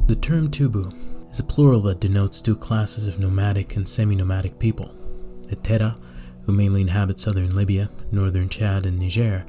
The term Tobou is a plural that denotes two classes of nomadic and semi-nomadic people: the Tera, who mainly inhabit southern Libya, northern Chad and Niger,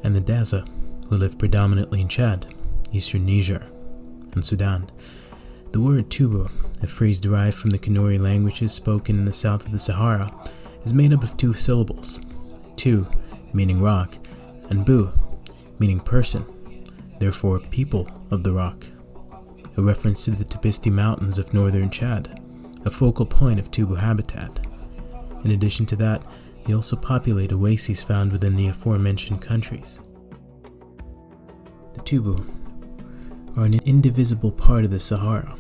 and the Daza, who live predominantly in Chad, eastern Niger, and Sudan. The word Tobou, a phrase derived from the Kanuri languages spoken in the south of the Sahara, is made up of two syllables: Tu, meaning rock, and Bu, meaning person, therefore people of the rock, a reference to the Tibesti Mountains of northern Chad, a focal point of Tobou habitat. In addition to that, they also populate oases found within the aforementioned countries. The Tobou are an indivisible part of the Sahara.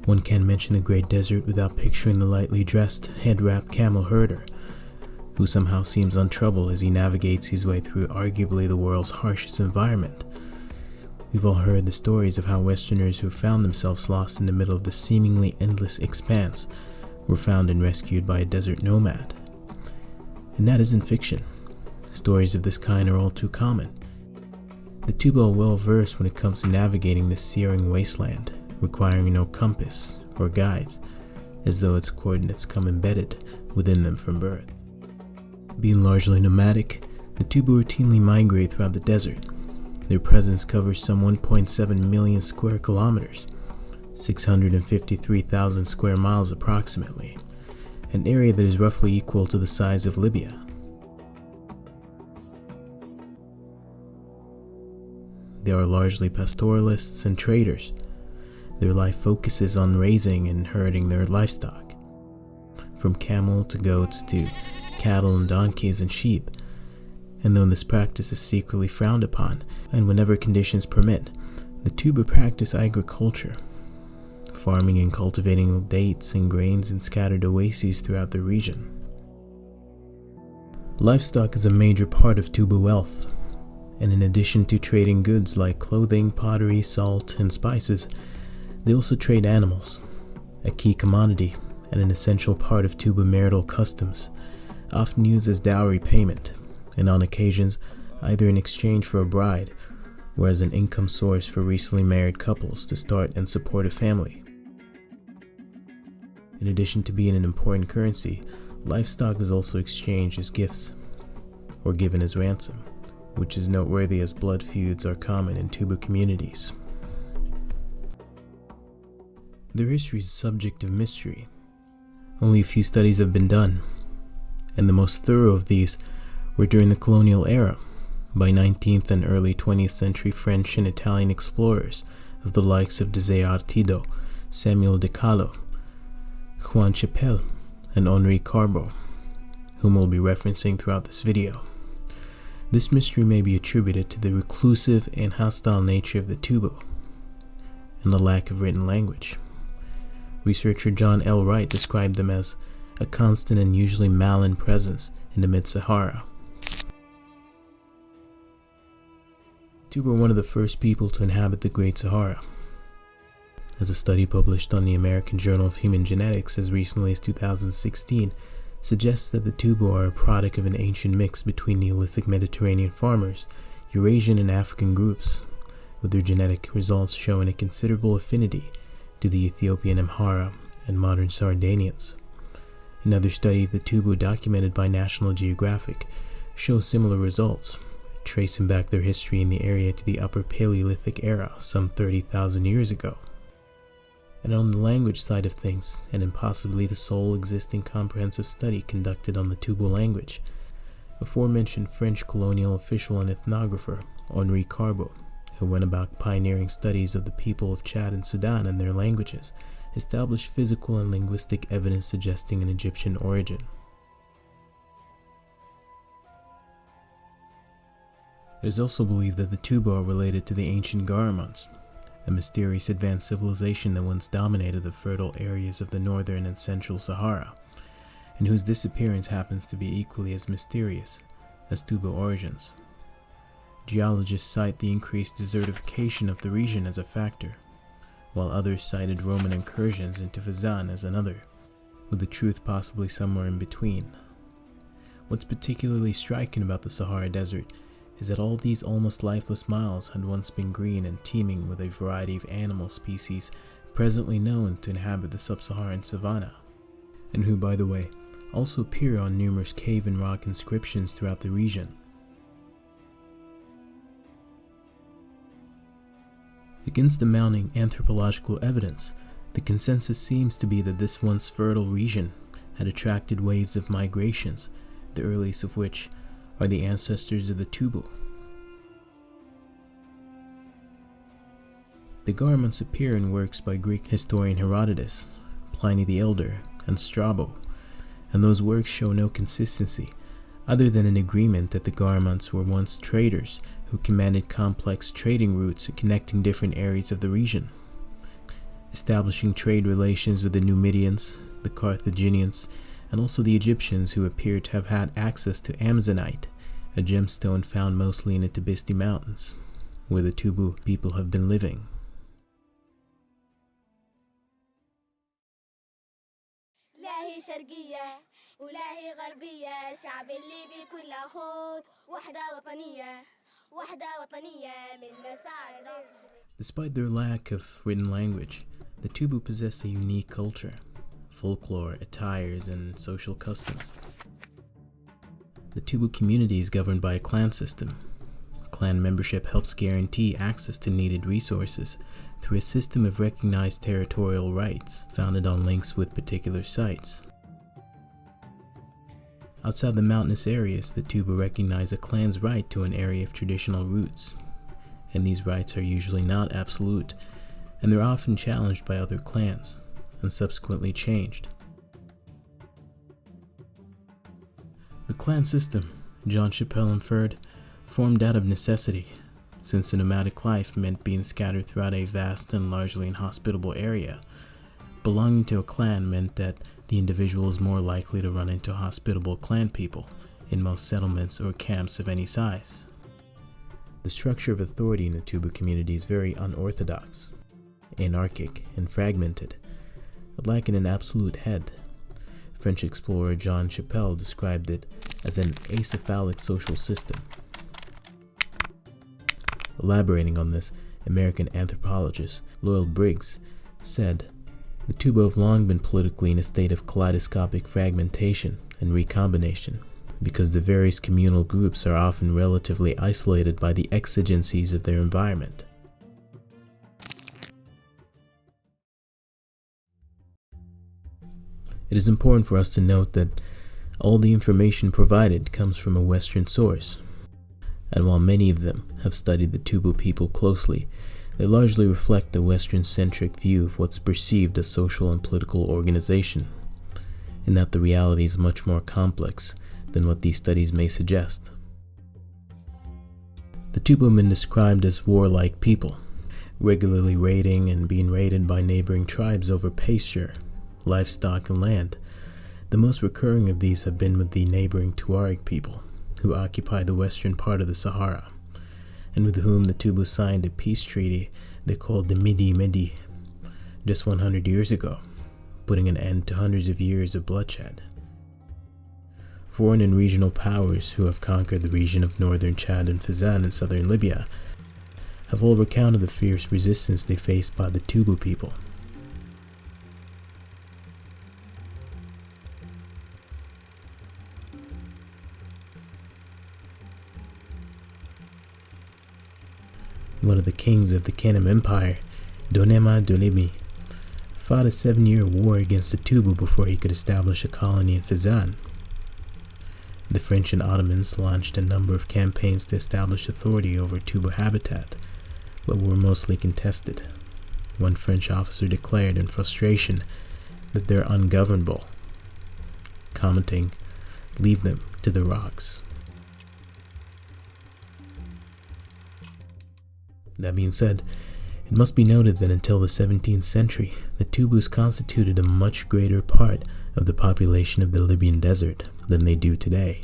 One can't mention the Great Desert without picturing the lightly dressed, head-wrapped camel herder, who somehow seems untroubled as he navigates his way through arguably the world's harshest environment. We've all heard the stories of how Westerners who found themselves lost in the middle of the seemingly endless expanse were found and rescued by a desert nomad. And that isn't fiction. Stories of this kind are all too common. The Tobou are well versed when it comes to navigating this searing wasteland, requiring no compass or guides, as though its coordinates come embedded within them from birth. Being largely nomadic, the Tobou routinely migrate throughout the desert. Their presence covers some 1.7 million square kilometers, 653,000 square miles approximately, an area that is roughly equal to the size of Libya. They are largely pastoralists and traders. Their life focuses on raising and herding their livestock, from camel to goats to cattle and donkeys and sheep. And though this practice is secretly frowned upon, and whenever conditions permit, the Tobou practice agriculture, farming and cultivating dates and grains in scattered oases throughout the region. Livestock is a major part of Tobou wealth, and in addition to trading goods like clothing, pottery, salt, and spices, they also trade animals, a key commodity and an essential part of Tobou marital customs, often used as dowry payment, and on occasions either in exchange for a bride or as an income source for recently married couples to start and support a family. In addition to being an important currency, livestock is also exchanged as gifts or given as ransom, which is noteworthy as blood feuds are common in Tobou communities. Their history is a subject of mystery. Only a few studies have been done, and the most thorough of these were during the colonial era by 19th and early 20th century French and Italian explorers of the likes of Desire Artido, Samuel de Calo, Juan Chapelle, and Henri Carbo, whom we'll be referencing throughout this video. This mystery may be attributed to the reclusive and hostile nature of the Tobou and the lack of written language. Researcher John L. Wright described them as a constant and usually malign presence in the mid-Sahara. Tobou were one of the first people to inhabit the Great Sahara. As a study published on the American Journal of Human Genetics as recently as 2016 suggests that the Tobou are a product of an ancient mix between Neolithic Mediterranean farmers, Eurasian and African groups, with their genetic results showing a considerable affinity to the Ethiopian Amhara and modern Sardinians. Another study of the Tobou documented by National Geographic shows similar results, tracing back their history in the area to the Upper Paleolithic era some 30,000 years ago. And on the language side of things, and in possibly the sole existing comprehensive study conducted on the Tobou language, aforementioned French colonial official and ethnographer Henri Carbo, who went about pioneering studies of the people of Chad and Sudan and their languages, established physical and linguistic evidence suggesting an Egyptian origin. It is also believed that the Tobou are related to the ancient Garamans, a mysterious advanced civilization that once dominated the fertile areas of the northern and central Sahara, and whose disappearance happens to be equally as mysterious as Tobou origins. Geologists cite the increased desertification of the region as a factor, while others cited Roman incursions into Fezzan as another, with the truth possibly somewhere in between. What's particularly striking about the Sahara Desert is that all these almost lifeless miles had once been green and teeming with a variety of animal species presently known to inhabit the sub-Saharan savanna, and who, by the way, also appear on numerous cave and rock inscriptions throughout the region. Against the mounting anthropological evidence, the consensus seems to be that this once fertile region had attracted waves of migrations, the earliest of which are the ancestors of the Tobou. The garments appear in works by Greek historian Herodotus, Pliny the Elder, and Strabo, and those works show no consistency other than an agreement that the garments were once traders who commanded complex trading routes connecting different areas of the region, establishing trade relations with the Numidians, the Carthaginians, and also the Egyptians, who appear to have had access to Amazonite, a gemstone found mostly in the Tibesti Mountains, where the Tobou people have been living. Despite their lack of written language, the Tobou possess a unique culture, folklore, attires, and social customs. The Tobou community is governed by a clan system. Clan membership helps guarantee access to needed resources through a system of recognized territorial rights founded on links with particular sites. Outside the mountainous areas, the Tobou recognize a clan's right to an area of traditional roots, and these rights are usually not absolute, and they're often challenged by other clans, and subsequently changed. The clan system, John Chappell inferred, formed out of necessity, since the nomadic life meant being scattered throughout a vast and largely inhospitable area. Belonging to a clan meant that the individual is more likely to run into hospitable clan people in most settlements or camps of any size. The structure of authority in the Tobou community is very unorthodox, anarchic, and fragmented, lacking an absolute head. French explorer John Chappell described it as an acephalic social system. Elaborating on this, American anthropologist Lowell Briggs said, "The Tobou have long been politically in a state of kaleidoscopic fragmentation and recombination, because the various communal groups are often relatively isolated by the exigencies of their environment." It is important for us to note that all the information provided comes from a Western source, and while many of them have studied the Tobou people closely, they largely reflect the Western-centric view of what's perceived as social and political organization, in that the reality is much more complex than what these studies may suggest. The Tobou have been described as warlike people, regularly raiding and being raided by neighboring tribes over pasture, livestock, and land. The most recurring of these have been with the neighboring Tuareg people, who occupy the western part of the Sahara, and with whom the Tobou signed a peace treaty they called the Midi Midi just 100 years ago, putting an end to hundreds of years of bloodshed. Foreign and regional powers who have conquered the region of northern Chad and Fezzan in southern Libya have all recounted the fierce resistance they faced by the Tobou people. One of the kings of the Kanem Empire, Donema Donemi, fought a 7-year war against the Tobou before he could establish a colony in Fezzan. The French and Ottomans launched a number of campaigns to establish authority over Tobou habitat, but were mostly contested. One French officer declared in frustration that they're ungovernable, commenting, "Leave them to the rocks." That being said, it must be noted that until the 17th century, the Tobous constituted a much greater part of the population of the Libyan desert than they do today.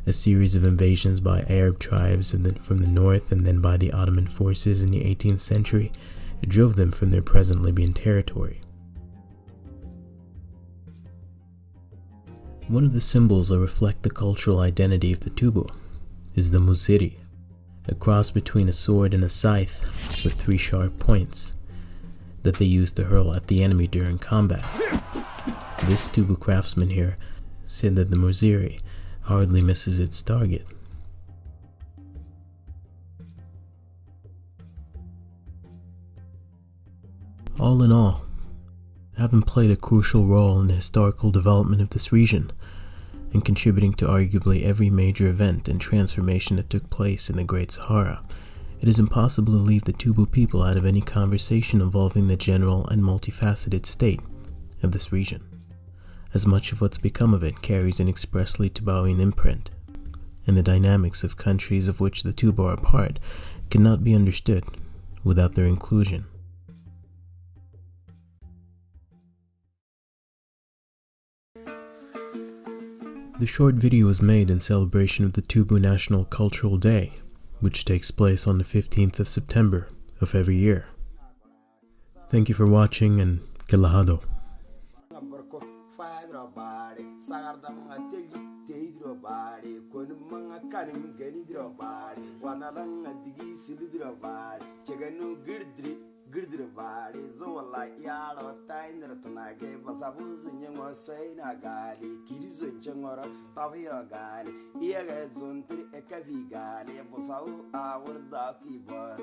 A series of invasions by Arab tribes from the north and then by the Ottoman forces in the 18th century drove them from their present Libyan territory. One of the symbols that reflect the cultural identity of the Tobou is the Musiri, a cross between a sword and a scythe with 3 sharp points that they used to hurl at the enemy during combat. This Tobou craftsman here said that the moziri hardly misses its target. All in all, having played a crucial role in the historical development of this region, and contributing to arguably every major event and transformation that took place in the Great Sahara, it is impossible to leave the Tobou people out of any conversation involving the general and multifaceted state of this region, as much of what's become of it carries an expressly Tobouian imprint, and the dynamics of countries of which the Tobou are a part cannot be understood without their inclusion. The short video was made in celebration of the Tobou National Cultural Day, which takes place on the 15th of September of every year. Thank you for watching, and Kalahado. Girdre bari zola yalo tainer tanage basabu zinyo sayna gali kirizo jengora tavia gali iyaga zontri ekavi gali basabu awurda kibon.